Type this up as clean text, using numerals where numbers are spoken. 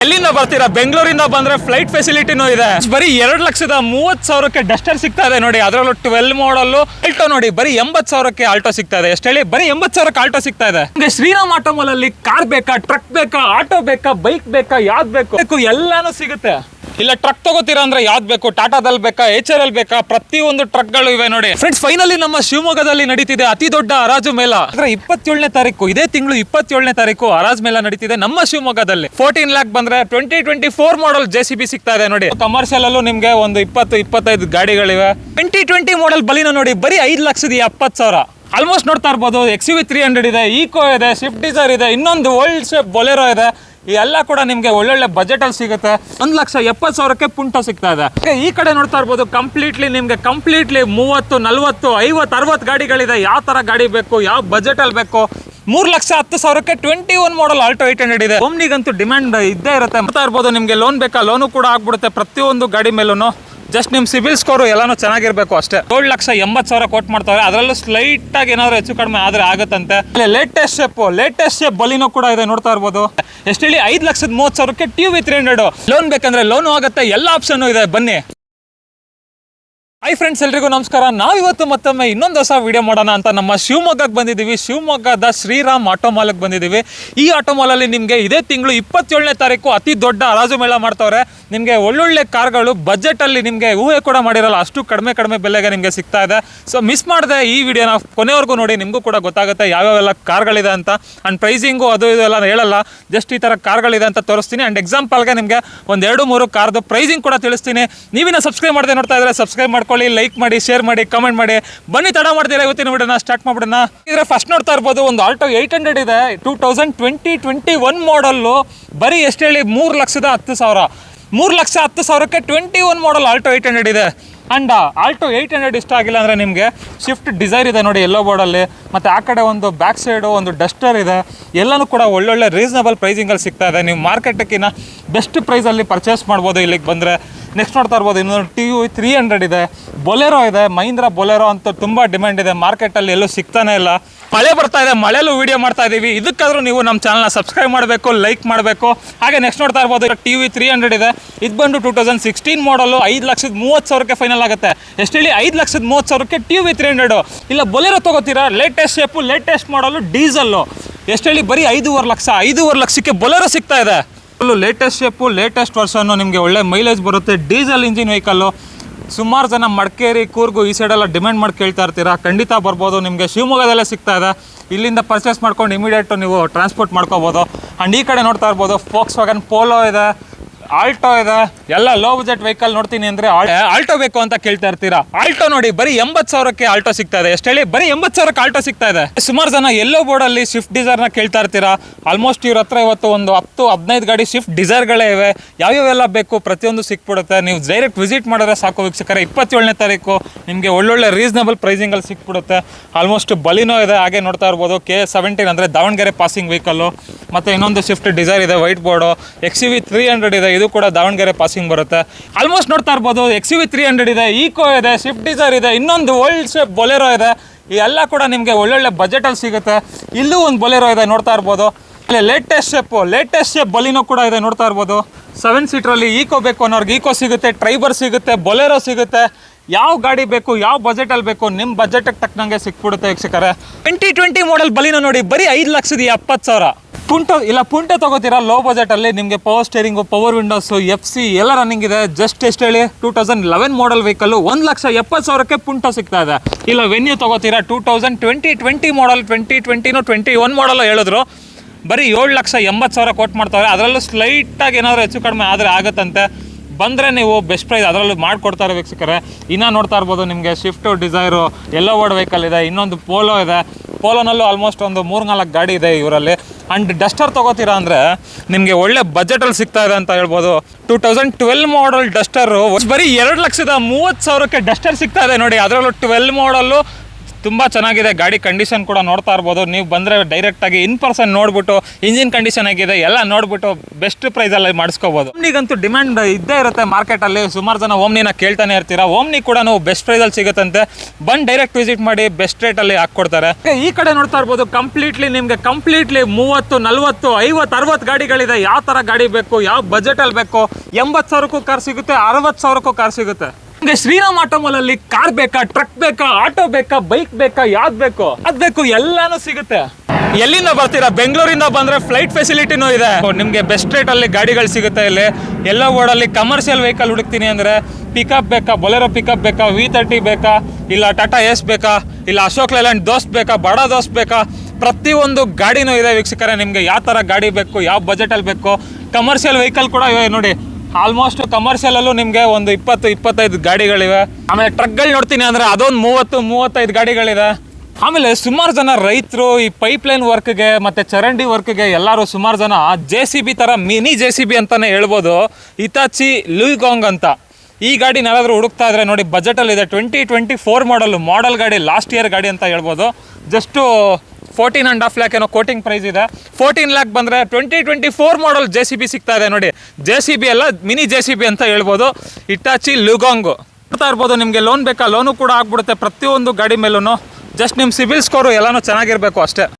ಎಲ್ಲಿಂದ ಬರ್ತೀರಾ? ಬೆಂಗಳೂರಿಂದ ಬಂದ್ರೆ ಫ್ಲೈಟ್ ಫೆಸಿಲಿಟಿನೂ ಇದೆ. ಬರೀ 2,30,000ಕ್ಕೆ ಡಸ್ಟರ್ ಸಿಗ್ತಾ ಇದೆ ನೋಡಿ. ಅದರಲ್ಲೂ 12 ಮಾಡಲ್ ಆಲ್ಟೋ ನೋಡಿ, ಬರೀ 80,000ಕ್ಕೆ ಆಲ್ಟೋ ಸಿಗ್ತಾ ಇದೆ. ಎಷ್ಟು ಹೇಳಿ? ಬರೀ 80,000ಕ್ಕೆ ಆಲ್ಟೋ ಸಿಗ್ತಾ ಇದೆ. ನಿಮಗೆ ಶ್ರೀರಾಮ್ ಆಟೋ ಮಾಲ್ ಅಲ್ಲಿ ಕಾರ್ ಬೇಕಾ, ಟ್ರಕ್ ಬೇಕಾ, ಆಟೋ ಬೇಕಾ, ಬೈಕ್ ಬೇಕಾ, ಯಾವ್ದು ಬೇಕು ಎಲ್ಲಾನು ಸಿಗುತ್ತೆ. ಇಲ್ಲ ಟ್ರಕ್ ತಗೋತೀರಾ ಅಂದ್ರೆ ಯಾವ್ದು ಬೇಕು? ಟಾಟಾದಲ್ಲಿ ಬೇಕಾ, HRL ಬೇಕಾ, ಪ್ರತಿಯೊಂದು ಟ್ರಕ್ಗಳು ಇವೆ ನೋಡಿ. ಫ್ರೆಂಡ್ಸ್, ಫೈನಲಿ ನಮ್ಮ ಶಿವಮೊಗ್ಗದಲ್ಲಿ ನಡೀತಿದೆ ಅತಿ ದೊಡ್ಡ ಹರಾಜು ಮೇಳ. 27ನೇ ತಾರೀಕು, ಇದೇ ತಿಂಗಳು 27ನೇ ತಾರೀಕು ಹರಾಜು ಮೇಳ ನಡೀತಿದೆ ನಮ್ಮ ಶಿವಮೊಗ್ಗದಲ್ಲಿ. 14 ಲ್ಯಾಕ್ ಬಂದ್ರೆ 2024 ಮಾಡಲ್ JCB ಸಿಗ್ತಾ ಇದೆ ನೋಡಿ. ಕಮರ್ಷಿಯಲ್ ಅಲ್ಲೂ ನಿಮ್ಗೆ ಒಂದು 20-25 ಗಾಡಿಗಳಿವೆ. 2020 ಮಾಡಲ್ ಬಲಿನೋ ನೋಡಿ, ಬರೀ 5,70,000. ಆಲ್ಮೋಸ್ಟ್ ನೋಡ್ತಾ ಇರ್ಬೋದು. XUV 300 ಇದೆ, ಈಕೋ ಇದೆ, ಸ್ವಿಫ್ಟ್ ಡಿಸೈರ್ ಇದೆ, ಇನ್ನೊಂದು ಓಲ್ಡ್ ಶೇಪ್ ಬೊಲೆರೋ ಇದೆ. ಈ ಎಲ್ಲ ಕೂಡ ನಿಮಗೆ ಒಳ್ಳೊಳ್ಳೆ ಬಜೆಟ್ ಅಲ್ಲಿ ಸಿಗುತ್ತೆ. 1,70,000ಕ್ಕೆ ಪುಂಟೋ ಸಿಗ್ತಾ ಇದೆ. ಈ ಕಡೆ ನೋಡ್ತಾ ಇರ್ಬೋದು, ಕಂಪ್ಲೀಟ್ಲಿ 30, 40, 50, 60 ಗಾಡಿಗಳಿದೆ. ಯಾವ ತರ ಗಾಡಿ ಬೇಕು, ಯಾವ ಬಜೆಟ್ ಅಲ್ಲಿ ಬೇಕು. 3,10,000ಕ್ಕೆ 21 ಮಾಡಲ್ ಆಲ್ಟೋ 800 ಇದೆ. ಓಮ್ನಿಗಂತೂ ಡಿಮ್ಯಾಂಡ್ ಇದ್ದೇ ಇರುತ್ತೆ. ನೋಡ್ತಾ ಇರ್ಬೋದು, ನಿಮಗೆ ಲೋನ್ ಬೇಕಾ, ಲೋನು ಕೂಡ ಆಗ್ಬಿಡುತ್ತೆ ಪ್ರತಿಯೊಂದು ಗಾಡಿ ಮೇಲೂ. ಜಸ್ಟ್ ನಿಮ್ಮ ಸಿಬಿಲ್ ಸ್ಕೋರು ಎಲ್ಲಾನು ಚೆನ್ನಾಗಿರ್ಬೇಕು ಅಷ್ಟೇ. 7,80,000 ಕೋಟ್ ಮಾಡ್ತಾರೆ. ಅದರಲ್ಲೂ ಸ್ಲೈಟ್ ಆಗಿ ಏನಾದ್ರು ಹೆಚ್ಚು ಕಡಿಮೆ ಆದ್ರೆ ಆಗುತ್ತಂತೆ. ಲೇಟೆಸ್ಟ್ ಶೇಪ್ ಬಲಿನೋ ಕೂಡ ಇದೆ, ನೋಡ್ತಾ ಇರ್ಬೋದು. ಎಷ್ಟು ಹೇಳಿ? 5,30,000ಕ್ಕೆ TUV 300. ಲೋನ್ ಬೇಕಂದ್ರೆ ಲೋನು ಆಗುತ್ತೆ, ಎಲ್ಲ ಆಪ್ಷನ್ ಇದೆ. ಬನ್ನಿ. ಹೈ ಫ್ರೆಂಡ್ಸ್, ಎಲ್ರಿಗೂ ನಮಸ್ಕಾರ. ನಾವಿವತ್ತು ಮತ್ತೊಮ್ಮೆ ಇನ್ನೊಂದು ಹೊಸ ವಿಡಿಯೋ ಮಾಡೋಣ ಅಂತ ನಮ್ಮ ಶಿವಮೊಗ್ಗಕ್ಕೆ ಬಂದಿದ್ದೀವಿ. ಶಿವಮೊಗ್ಗದ ಶ್ರೀರಾಮ್ ಆಟೋ ಮಾಲ್ಗೆ ಬಂದಿದ್ದೀವಿ. ಈ ಆಟೋ ಮಾಲಲ್ಲಿ ನಿಮಗೆ ಇದೇ ತಿಂಗಳು 27ನೇ ತಾರೀಕು ಅತಿ ದೊಡ್ಡ ಹರಾಜು ಮೇಳ ಮಾಡ್ತವ್ರೆ. ನಿಮಗೆ ಒಳ್ಳೊಳ್ಳೆ ಕಾರ್ಗಳು ಬಜೆಟಲ್ಲಿ ನಿಮಗೆ ಊಹೆ ಕೂಡ ಮಾಡಿರಲ್ಲ, ಅಷ್ಟು ಕಡಿಮೆ ಬೆಲೆಗೆ ನಿಮಗೆ ಸಿಗ್ತಾ ಇದೆ. ಸೊ ಮಿಸ್ ಮಾಡದೆ ಈ ವಿಡಿಯೋನ ಕೊನೆವರೆಗೂ ನೋಡಿ, ನಿಮಗೂ ಕೂಡ ಗೊತ್ತಾಗುತ್ತೆ ಯಾವ್ಯಾವೆಲ್ಲ ಕಾರ್ಗಳಿದೆ ಅಂತ. ಆ್ಯಂಡ್ ಪ್ರೈಸಿಂಗು ಅದು ಇದೆಲ್ಲ ಹೇಳಲ್ಲ, ಜಸ್ಟ್ ಈ ಥರ ಕಾರ್ಗಳಿದೆ ಅಂತ ತೋರಿಸ್ತೀನಿ. ಆ್ಯಂಡ್ ಎಕ್ಸಾಂಪಲ್ಗೆ ನಿಮಗೆ ಒಂದು 2-3 ಕಾರ್ದು ಪ್ರೈಸಿಂಗ್ ಕೂಡ ತಿಳಿಸ್ತೀನಿ. ನೀವಿನ ಸಬ್ಸ್ಕ್ರೈಬ್ ಮಾಡದೆ ನೋಡ್ತಾ ಇದ್ರೆ ಸಬ್ಸ್ಕ್ರೈಬ್ ಮಾಡ್ಕೊಳ್ಳಿ, ಲೈಕ್ ಮಾಡಿ, ಶೇರ್ ಮಾಡಿ, ಕಮೆಂಟ್ ಮಾಡಿ. ಬನ್ನಿ, ತಡ ಮಾಡ್ತೀರಾ, ಇವತ್ತಿನ ವಿಡಿಯೋನ ಸ್ಟಾರ್ಟ್ ಮಾಡ್ಬಿಡೋಣ. ಇದ್ರೆ ಫಸ್ಟ್ ನೋಡ್ತಾ ಇರ್ಬೋದು, ಒಂದು ಆಲ್ಟೋ 800 ಇದೆ, 2021 ಮಾಡಲ್ಲು. ಬರೀ ಎಷ್ಟು ಹೇಳಿ? 3,10,000. 3,10,000ಕ್ಕೆ 21 ಮಾಡಲ್ ಆಲ್ಟೋ 800 ಇದೆ. ಅಂಡ್ ಆಲ್ಟೋ 800 ಇಷ್ಟ ಆಗಿಲ್ಲ ಅಂದರೆ ನಿಮಗೆ ಸ್ವಿಫ್ಟ್ ಡಿಸೈರ್ ಇದೆ ನೋಡಿ, ಎಲ್ಲೋ ಬೋರ್ಡಲ್ಲಿ. ಮತ್ತು ಆ ಕಡೆ ಒಂದು ಬ್ಯಾಕ್ ಸೈಡು ಒಂದು ಡಸ್ಟರ್ ಇದೆ. ಎಲ್ಲನೂ ಕೂಡ ಒಳ್ಳೊಳ್ಳೆ ರೀಸನಬಲ್ ಪ್ರೈಸಿಂಗಲ್ಲಿ ಸಿಗ್ತಾ ಇದೆ. ನೀವು ಮಾರ್ಕೆಟಕ್ಕಿಂತ ಬೆಸ್ಟ್ ಪ್ರೈಸಲ್ಲಿ ಪರ್ಚೇಸ್ ಮಾಡ್ಬೋದು ಇಲ್ಲಿಗೆ ಬಂದರೆ. ನೆಕ್ಸ್ಟ್ ನೋಡ್ತಾ ಇರ್ಬೋದು, ಇನ್ನೊಂದು TUV 300 ಇದೆ, ಬೊಲೆರೋ ಇದೆ. ಮಹೀಂದ್ರ ಬೊಲೆರೋ ಅಂತ ತುಂಬ ಡಿಮ್ಯಾಂಡ್ ಇದೆ, ಮಾರ್ಕೆಟಲ್ಲಿ ಎಲ್ಲೂ ಸಿಗ್ತಾನೆ ಇಲ್ಲ. ಮಳೆ ಬರ್ತಾ ಇದೆ, ಮಳೆಯಲ್ಲೂ ವೀಡಿಯೋ ಮಾಡ್ತಾ ಇದ್ದೀವಿ. ಇದಕ್ಕಾದ್ರೂ ನೀವು ನಮ್ಮ ಚಾನಲ್ನ ಸಬ್ಸ್ಕ್ರೈಬ್ ಮಾಡಬೇಕು, ಲೈಕ್ ಮಾಡಬೇಕು. ಹಾಗೆ ನೆಕ್ಸ್ಟ್ ನೋಡ್ತಾ ಇರ್ಬೋದು, TUV 300 ಇದೆ. ಇದು ಬಂದು 2016 ಮಾಡಲು. 5,30,000ಕ್ಕೆ ಫೈನಲ್ ಆಗುತ್ತೆ. ಎಷ್ಟು ಹೇಳಿ? 5,30,000ಕ್ಕೆ TUV 300. ಇಲ್ಲ ಬೊಲೆರೋ ತೊಗೋತೀರಾ, ಲೇಟೆಸ್ಟ್ ಶೇಪು, ಲೇಟೆಸ್ಟ್ ಮಾಡಲು, ಡೀಸಲ್ಲು. ಎಷ್ಟು ಹೇಳಿ? ಬರೀ 5,50,000ಕ್ಕೆ ಬೊಲೆರೋ ಸಿಗ್ತಾ ಇದೆ. ಲೇಟೆಸ್ಟ್ ಶೇಪು, ಲೇಟೆಸ್ಟ್ ವರ್ಷನ್ನು, ನಿಮಗೆ ಒಳ್ಳೆ ಮೈಲೇಜ್ ಬರುತ್ತೆ, ಡೀಸೆಲ್ ಇಂಜಿನ್ ವೆಹಿಕಲ್ಲು. ಸುಮಾರು ಜನ ಮಡಿಕೇರಿ, ಕೂರ್ಗು ಈ ಸೈಡೆಲ್ಲ ಡಿಮ್ಯಾಂಡ್ ಮಾಡಿ ಕೇಳ್ತಾ ಇರ್ತೀರಾ. ಖಂಡಿತ ಬರ್ಬೋದು, ನಿಮಗೆ ಶಿವಮೊಗ್ಗದಲ್ಲೇ ಸಿಗ್ತಾ ಇದೆ. ಇಲ್ಲಿಂದ ಪರ್ಚೇಸ್ ಮಾಡ್ಕೊಂಡು ಇಮಿಡಿಯೇಟು ನೀವು ಟ್ರಾನ್ಸ್ಪೋರ್ಟ್ ಮಾಡ್ಕೋಬೋದು. ಆ್ಯಂಡ್ ಈ ಕಡೆ ನೋಡ್ತಾ ಇರ್ಬೋದು, ಫೋಕ್ಸ್ವ್ಯಾಗನ್ ಪೋಲೋ ಇದೆ, ಆಲ್ಟೋ ಇದೆ. ಎಲ್ಲ ಲೋ ಬಜೆಟ್ ವೆಹಿಕಲ್ ನೋಡ್ತೀನಿ ಅಂದರೆ ಆಲ್ಟೋ ಬೇಕು ಅಂತ ಕೇಳ್ತಾ ಇರ್ತೀರಾ. ಆಲ್ಟೋ ನೋಡಿ, ಬರೀ 80,000ಕ್ಕೆ ಆಲ್ಟೋ ಸಿಗ್ತಾ ಇದೆ. ಎಷ್ಟು ಹೇಳಿ? ಬರೀ 80,000ಕ್ಕೆ ಆಲ್ಟೋ ಸಿಗ್ತಾ ಇದೆ. ಸುಮಾರು ಜನ ಎಲ್ಲೋ ಬೋರ್ಡಲ್ಲಿ ಸ್ವಿಫ್ಟ್ ಡಿಸೈರ್ನ ಕೇಳ್ತಾ ಇರ್ತೀರಾ. ಆಲ್ಮೋಸ್ಟ್ ಇವ್ರ ಹತ್ರ ಇವತ್ತು ಒಂದು 10-15 ಗಾಡಿ ಸ್ವಿಫ್ಟ್ ಡಿಸೈರ್ಗಳೇ ಇವೆ. ಯಾವ್ಯಾವೆಲ್ಲ ಬೇಕು ಪ್ರತಿಯೊಂದು ಸಿಕ್ಬಿಡುತ್ತೆ. ನೀವು ಡೈರೆಕ್ಟ್ ವಿಸಿಟ್ ಮಾಡಿದ್ರೆ ಸಾಕು ವೀಕ್ಷಕರೇ. 27ನೇ ತಾರೀಕು ನಿಮಗೆ ಒಳ್ಳೊಳ್ಳೆ ರೀಸನಬಲ್ ಪ್ರೈಸಿಂಗಲ್ಲಿ ಸಿಕ್ಬಿಡುತ್ತೆ. ಆಲ್ಮೋಸ್ಟ್ ಬಲಿನೋ ಇದೆ. ಹಾಗೆ ನೋಡ್ತಾ ಇರ್ಬೋದು, K17 ಅಂದರೆ ದಾವಣಗೆರೆ ಪಾಸಿಂಗ್ ವೆಹಿಕಲ್ಲು. ಮತ್ತು ಇನ್ನೊಂದು ಸ್ವಿಫ್ಟ್ ಡಿಸೈರ್ ಇದೆ, ವೈಟ್ ಬೋರ್ಡು. XUV 300 ಇದೆ, ಇದು ಕೂಡ ದಾವಣಗೆರೆ ಪಾಸಿಂಗ್ ಬರುತ್ತೆ. ಆಲ್ಮೋಸ್ಟ್ ನೋಡ್ತಾ ಇರ್ಬೋದು, XUV 300 ಇದೆ, ಈಕೋ ಇದೆ, ಸ್ವಿಫ್ಟ್ ಡಿಸೈರ್ ಇದೆ, ಇನ್ನೊಂದು ಓಲ್ಡ್ ಶೇಪ್ ಬೊಲೆರೋ ಇದೆ. ಈ ಎಲ್ಲ ಕೂಡ ನಿಮಗೆ ಒಳ್ಳೊಳ್ಳೆ ಬಜೆಟಲ್ಲಿ ಸಿಗುತ್ತೆ. ಇಲ್ಲೂ ಒಂದು ಬೊಲೆರೋ ಇದೆ, ನೋಡ್ತಾ ಇರ್ಬೋದು. ಲೇಟೆಸ್ಟ್ ಶೇಪ್ ಬಲಿನೋ ಕೂಡ ಇದೆ, ನೋಡ್ತಾ ಇರ್ಬೋದು. 7 ಸೀಟ್ರಲ್ಲಿ ಈಕೋ ಬೇಕು ಅನ್ನೋರ್ಗೆ ಈಕೋ ಸಿಗುತ್ತೆ, ಟ್ರೈಬರ್ ಸಿಗುತ್ತೆ, ಬೊಲೆರೋ ಸಿಗುತ್ತೆ. ಯಾವ ಗಾಡಿ ಬೇಕು, ಯಾವ ಬಜೆಟಲ್ಲಿ ಬೇಕು, ನಿಮ್ಮ ಬಜೆಟ್ಗೆ ತಕ್ಕನಂಗೆ ಸಿಕ್ಬಿಡುತ್ತೆ ವೀಕ್ಷಕರೇ. 2020 ಮಾಡಲ್ ಬಲಿನೋ ನೋಡಿ, ಬರೀ 5,70,000. ಪುಂಟೋ ತಗೋತೀರಾ ಲೋ ಬಜೆಟಲ್ಲಿ, ನಿಮಗೆ power steering, power windows, FC ಎಲ್ಲ ರನ್ನಿಂಗ್ ಇದೆ. ಜಸ್ಟ್ ಎಷ್ಟು ಹೇಳಿ? 2011 ಮಾಡಲ್ ವೆಹಿಕಲ್ಲು. 1,70,000ಕ್ಕೆ ಪುಂಟೋ ಸಿಗ್ತಾ ಇದೆ. ಇಲ್ಲ ವೆನ್ಯೂ ತಗೋತೀರಾ, 2020 ಮಾಡಲ್, 2021 ಮಾಡಲ್ ಹೇಳಿದ್ರು, ಬರೀ 7,80,000 ಕೋಟ್ ಮಾಡ್ತಾರೆ. ಅದರಲ್ಲೂ ಸ್ಲೈಟಾಗಿ ಏನಾದರೂ ಹೆಚ್ಚು ಕಡಿಮೆ ಆದರೆ ಆಗುತ್ತಂತೆ. ಬಂದರೆ ನೀವು ಬೆಸ್ಟ್ ಪ್ರೈಸ್ ಅದರಲ್ಲೂ ಮಾಡಿಕೊಡ್ತಾರೆ ವೀಕ್ಷಕರೇ. ಇನ್ನೂ ನೋಡ್ತಾ ಇರ್ಬೋದು, ನಿಮಗೆ ಸ್ವಿಫ್ಟು ಡಿಸೈರು, ಎಲ್ಲೋ ಬೋರ್ಡ್ ವೆಹಿಕಲ್ ಇದೆ, ಇನ್ನೊಂದು ಪೋಲೋ ಇದೆ. ಪೋಲೋನಲ್ಲೂ ಆಲ್ಮೋಸ್ಟ್ ಒಂದು 3-4 ಗಾಡಿ ಇದೆ ಇವರಲ್ಲಿ. ಆ್ಯಂಡ್ ಡಸ್ಟರ್ ತೊಗೋತೀರಾ ಅಂದರೆ ನಿಮಗೆ ಒಳ್ಳೆ ಬಜೆಟಲ್ಲಿ ಸಿಗ್ತಾ ಇದೆ ಅಂತ ಹೇಳ್ಬೋದು. 2012 ಮಾಡಲ್ ಡಸ್ಟರು ಬರೀ 2,30,000ಕ್ಕೆ ಡಸ್ಟರ್ ಸಿಗ್ತಾ ಇದೆ ನೋಡಿ. ಅದರಲ್ಲೂ 12 ಮಾಡಲ್ಲು ತುಂಬ ಚೆನ್ನಾಗಿದೆ ಗಾಡಿ ಕಂಡೀಷನ್ ಕೂಡ ನೋಡ್ತಾ ಇರ್ಬೋದು. ನೀವು ಬಂದರೆ ಡೈರೆಕ್ಟಾಗಿ ಇನ್ ಪರ್ಸನ್ ನೋಡ್ಬಿಟ್ಟು ಇಂಜಿನ್ ಕಂಡೀಷನ್ ಆಗಿದೆ ಎಲ್ಲ ನೋಡ್ಬಿಟ್ಟು ಬೆಸ್ಟ್ ಪ್ರೈಸಲ್ಲಿ ಮಾಡಿಸ್ಕೋಬೋದು. ಓಮ್ನಿಗಂತೂ ಡಿಮ್ಯಾಂಡ್ ಇದ್ದೇ ಇರುತ್ತೆ ಮಾರ್ಕೆಟಲ್ಲಿ. ಸುಮಾರು ಜನ ಓಮ್ನಿನ ಕೇಳ್ತಾನೆ ಇರ್ತೀರಾ. ಓಮ್ನಿ ಕೂಡ ಬೆಸ್ಟ್ ಪ್ರೈಸಲ್ಲಿ ಸಿಗುತ್ತಂತೆ. ಬಂದು ಡೈರೆಕ್ಟ್ ವಿಸಿಟ್ ಮಾಡಿ ಬೆಸ್ಟ್ ರೇಟಲ್ಲಿ ಹಾಕ್ಕೊಡ್ತಾರೆ. ಈ ಕಡೆ ನೋಡ್ತಾ ಇರ್ಬೋದು ಕಂಪ್ಲೀಟ್ಲಿ 30, 40, 50, 60 ಗಾಡಿಗಳಿದೆ. ಯಾವ ಥರ ಗಾಡಿ ಬೇಕು, ಯಾವ ಬಜೆಟಲ್ಲಿ ಬೇಕು, 80,000ಕ್ಕೂ ಕಾರ್ ಸಿಗುತ್ತೆ, 60,000ಕ್ಕೂ ಕಾರ್ ಸಿಗುತ್ತೆ. ನಿಮಗೆ ಶ್ರೀರಾಮ್ ಆಟೋಮಾಲಲ್ಲಿ ಕಾರ್ ಬೇಕಾ, ಟ್ರಕ್ ಬೇಕಾ, ಆಟೋ ಬೇಕಾ, ಬೈಕ್ ಬೇಕಾ, ಯಾವ್ದು ಬೇಕು ಅದು ಬೇಕು, ಎಲ್ಲಾನು ಸಿಗುತ್ತೆ. ಎಲ್ಲಿಂದ ಬರ್ತೀರಾ? ಬೆಂಗಳೂರಿಂದ ಬಂದರೆ ಫ್ಲೈಟ್ ಫೆಸಿಲಿಟಿನೂ ಇದೆ. ನಿಮಗೆ ಬೆಸ್ಟ್ ರೇಟಲ್ಲಿ ಗಾಡಿಗಳು ಸಿಗುತ್ತೆ ಇಲ್ಲಿ. ಎಲ್ಲೋ ಬೋರ್ಡಲ್ಲಿ ಕಮರ್ಷಿಯಲ್ ವೆಹಿಕಲ್ ಹುಡುಕ್ತೀನಿ ಅಂದರೆ ಪಿಕಪ್ ಬೇಕಾ, ಬೊಲೆರೋ ಪಿಕಪ್ ಬೇಕಾ, V30 ಬೇಕಾ, ಇಲ್ಲ ಟಾಟಾ ಎಸ್ ಬೇಕಾ, ಇಲ್ಲ ಅಶೋಕ್ ಲೇಲ್ಯಾಂಡ್ ದೋಸ್ತ್ ಬೇಕಾ, ಬಡಾ ದೋಸ್ತ್ ಬೇಕಾ, ಪ್ರತಿಯೊಂದು ಗಾಡಿನೂ ಇದೆ ವೀಕ್ಷಕರೇ. ನಿಮಗೆ ಯಾವ ಥರ ಗಾಡಿ ಬೇಕು, ಯಾವ ಬಜೆಟಲ್ಲಿ ಬೇಕು. ಕಮರ್ಷಿಯಲ್ ವೆಹಿಕಲ್ ಕೂಡ ಇವೆ ನೋಡಿ. ಆಲ್ಮೋಸ್ಟ್ ಕಮರ್ಷಿಯಲಲ್ಲೂ ನಿಮಗೆ ಒಂದು 20-25 ಗಾಡಿಗಳಿವೆ. ಆಮೇಲೆ ಟ್ರಕ್ಗಳು ನೋಡ್ತೀನಿ ಅಂದರೆ ಅದೊಂದು 30-35 ಗಾಡಿಗಳಿದೆ. ಆಮೇಲೆ ಸುಮಾರು ಜನ ರೈತರು ಈ ಪೈಪ್ಲೈನ್ ವರ್ಕ್ಗೆ ಮತ್ತು ಚರಂಡಿ ವರ್ಕ್ಗೆ ಎಲ್ಲರೂ ಸುಮಾರು ಜನ JCB ಥರ ಮಿನಿ JCB ಅಂತಲೇ ಹೇಳ್ಬೋದು. ಇತಾಚಿ ಲುಯ್ಗಾಂಗ್ ಅಂತ ಈ ಗಾಡಿನ ಯಾರಾದರೂ ಹುಡುಕ್ತಾ ಇದ್ರೆ ನೋಡಿ ಬಜೆಟಲ್ಲಿದೆ. 2024 ಮಾಡೆಲ್ ಗಾಡಿ, ಲಾಸ್ಟ್ ಇಯರ್ ಗಾಡಿ ಅಂತ ಹೇಳ್ಬೋದು. ಜಸ್ಟು 14.5 lakh ಏನೋ ಕೋಟಿಂಗ್ ಪ್ರೈಸ್ ಇದೆ. 14 lakh ಬಂದರೆ 2024 ಮಾಡಲ್ JCB ಸಿಗ್ತಾ ಇದೆ ನೋಡಿ. JCB ಅಲ್ಲ, ಮಿನಿ JCB ಅಂತ ಹೇಳ್ಬೋದು. ಇಟಾಚಿ ಲುಗಾಂಗ್ ನೋಡ್ತಾ ಇರ್ಬೋದು. ನಿಮಗೆ ಲೋನ್ ಬೇಕಾ, ಲೋನು ಕೂಡ ಆಗ್ಬಿಡುತ್ತೆ ಪ್ರತಿಯೊಂದು ಗಾಡಿ ಮೇಲೂ. ಜಸ್ಟ್ ನಿಮ್ಮ ಸಿಬಿಲ್ ಸ್ಕೋರು ಎಲ್ಲನೂ ಚೆನ್ನಾಗಿರಬೇಕು ಅಷ್ಟೇ.